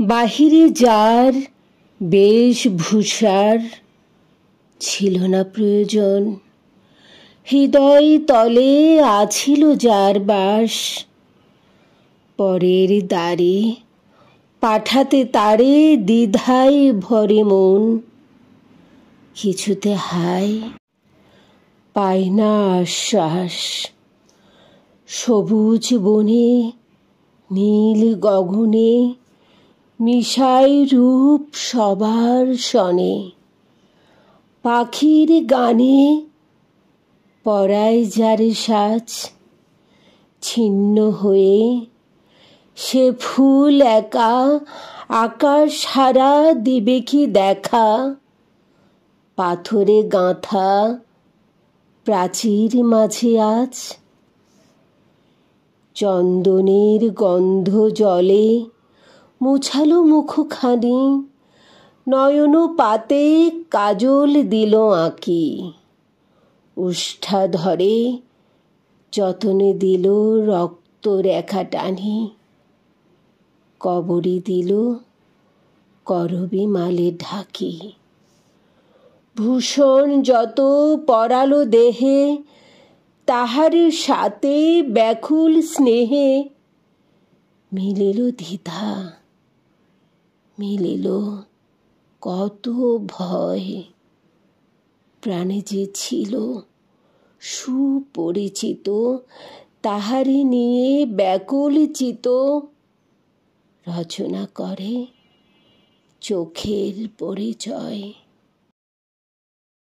বাহিরে যার বেশভূষার ছিল না প্রয়োজন, হৃদয় তলে আছিল যার বাস। পরের দ্বারে পাঠাতে তারে দ্বিধায় ভরে মন, কিছুতে হায় পায় না আশ্বাস। সবুজ বনে নীল গগনে মিশাই রূপ সবার সনে, পাখির গানে পরায় যারে সাজ। ছিন্ন হয়ে সে ফুল একা আকাশ হারা দিবে কি দেখা। পাথরে গাঁথা প্রাচীর মাঝে আজ চন্দনের গন্ধ জলে মুছালো মুখখানি, নয়ন পাতে কাজল দিল আঁকি। উষ্ঠা ধরে যতনে দিল রক্ত রেখা টানি, কবরে দিল করবী মালে ঢাকি। ভূষণ যত পরালো দেহে তাহার সাথে ব্যাকুল স্নেহে, মিলিল দ্বিধা মিলিল কত ভয়। প্রাণে যে ছিল সুপরিচিত তাহারে নিয়ে ব্যাকুল চিত, রচনা করে চোখের পরিচয়।